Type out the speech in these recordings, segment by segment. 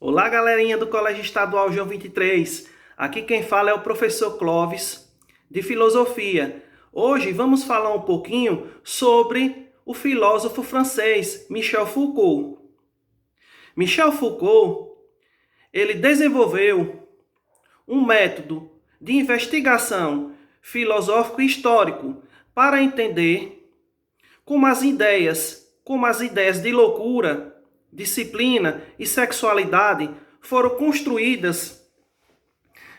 Olá, galerinha do Colégio Estadual João 23. Aqui quem fala é o professor Clóvis, de Filosofia. Hoje vamos falar um pouquinho sobre o filósofo francês Michel Foucault. Michel Foucault, ele desenvolveu um método de investigação filosófico e histórico para entender como as ideias de loucura, disciplina e sexualidade foram construídas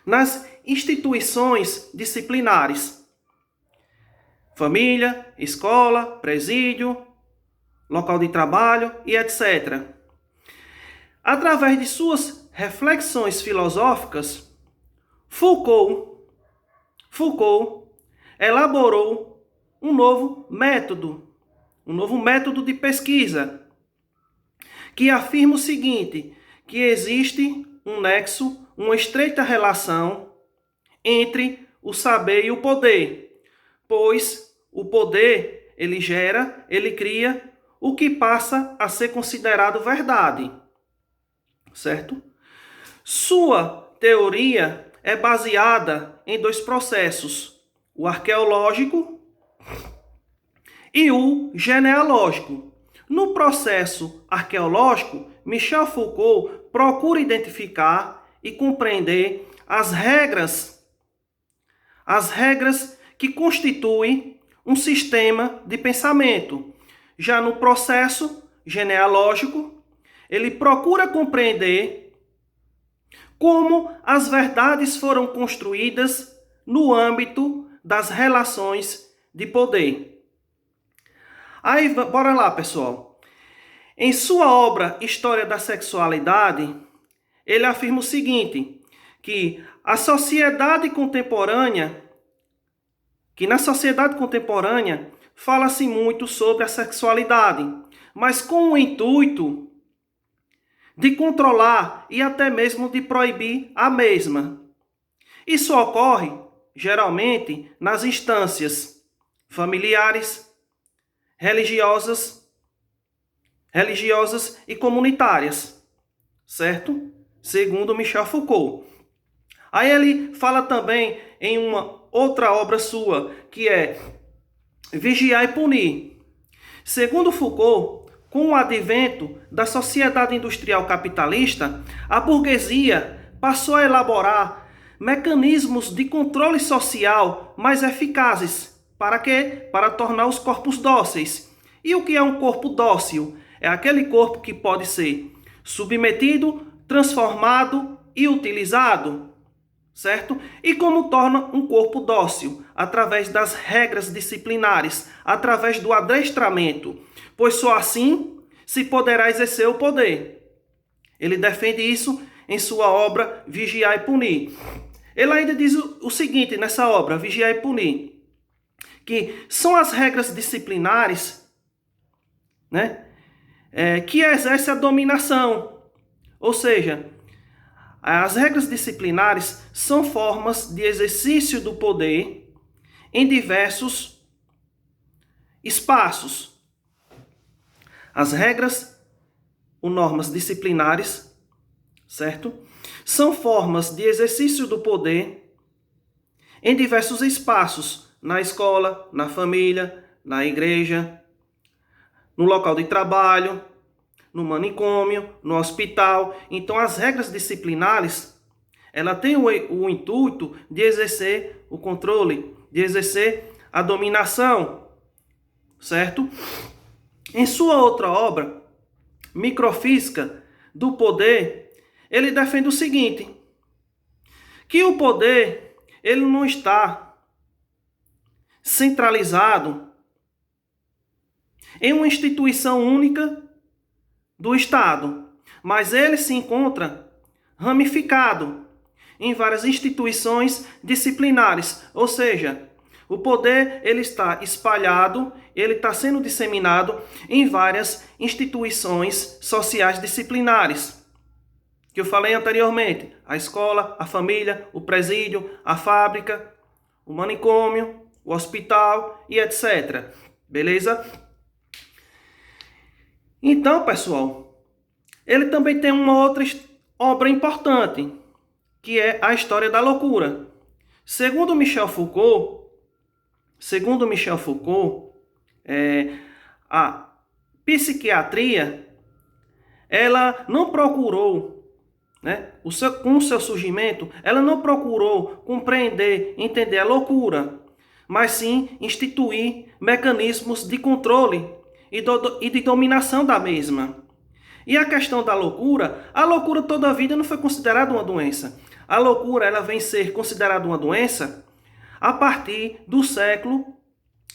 nas instituições disciplinares. Família, escola, presídio, local de trabalho e etc. Através de suas reflexões filosóficas, Foucault elaborou um novo método de pesquisa, que afirma o seguinte, que existe um nexo, uma estreita relação entre o saber e o poder, pois o poder, ele cria o que passa a ser considerado verdade, certo? Sua teoria é baseada em dois processos, o arqueológico e o genealógico. No processo arqueológico, Michel Foucault procura identificar e compreender as regras que constituem um sistema de pensamento. Já no processo genealógico, ele procura compreender como as verdades foram construídas no âmbito das relações de poder. Aí, bora lá, pessoal. Em sua obra História da Sexualidade, ele afirma o seguinte, que na sociedade contemporânea fala-se muito sobre a sexualidade, mas com o intuito de controlar e até mesmo de proibir a mesma. Isso ocorre, geralmente, nas instâncias familiares, religiosas e comunitárias, certo? Segundo Michel Foucault. Aí ele fala também em uma outra obra sua, que é Vigiar e Punir. Segundo Foucault, com o advento da sociedade industrial capitalista, a burguesia passou a elaborar mecanismos de controle social mais eficazes. Para quê? Para tornar os corpos dóceis. E o que é um corpo dócil? É aquele corpo que pode ser submetido, transformado e utilizado, certo? E como torna um corpo dócil? Através das regras disciplinares, através do adestramento, pois só assim se poderá exercer o poder. Ele defende isso em sua obra Vigiar e Punir. Ele ainda diz o seguinte nessa obra, Vigiar e Punir, que são as regras disciplinares, né, que exercem a dominação. Ou seja, as regras disciplinares são formas de exercício do poder em diversos espaços. As regras ou normas disciplinares, certo? São formas de exercício do poder em diversos espaços. Na escola, na família, na igreja, no local de trabalho, no manicômio, no hospital. Então, as regras disciplinares, ela tem o intuito de exercer o controle, de exercer a dominação, certo? Em sua outra obra, Microfísica do Poder, ele defende o seguinte, que o poder, ele não está centralizado em uma instituição única do Estado, mas ele se encontra ramificado em várias instituições disciplinares, ou seja, o poder ele está espalhado, ele está sendo disseminado em várias instituições sociais disciplinares, que eu falei anteriormente, a escola, a família, o presídio, a fábrica, o manicômio, o hospital e etc. Beleza? Então, pessoal, ele também tem uma outra obra importante, que é a História da Loucura. Segundo Michel Foucault, a psiquiatria ela não procurou, né, com o seu surgimento, ela não procurou compreender, entender a loucura, mas sim instituir mecanismos de controle e de dominação da mesma. E a questão da loucura, a loucura toda a vida não foi considerada uma doença. A loucura ela vem ser considerada uma doença a partir do século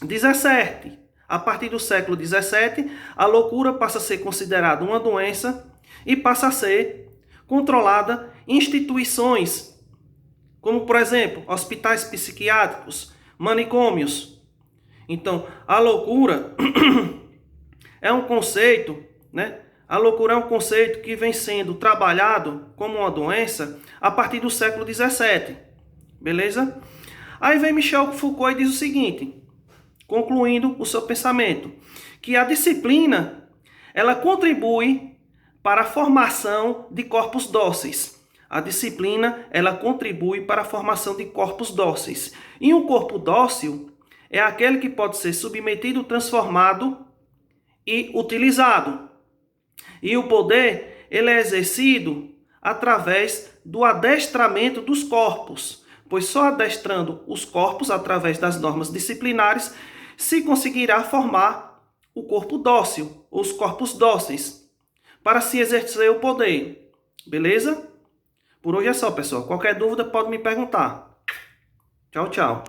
XVII. A partir do século XVII, a loucura passa a ser considerada uma doença e passa a ser controlada em instituições, como, por exemplo, hospitais psiquiátricos, manicômios. Então, a loucura é um conceito, né? A loucura é um conceito que vem sendo trabalhado como uma doença a partir do século XVII. Beleza? Aí vem Michel Foucault e diz o seguinte, concluindo o seu pensamento, que a disciplina ela contribui para a formação de corpos dóceis. A disciplina ela contribui para a formação de corpos dóceis. E um corpo dócil é aquele que pode ser submetido, transformado e utilizado. E o poder ele é exercido através do adestramento dos corpos, pois só adestrando os corpos através das normas disciplinares se conseguirá formar o corpo dócil, os corpos dóceis, para se exercer o poder. Beleza? Por hoje é só, pessoal. Qualquer dúvida pode me perguntar. Tchau, tchau.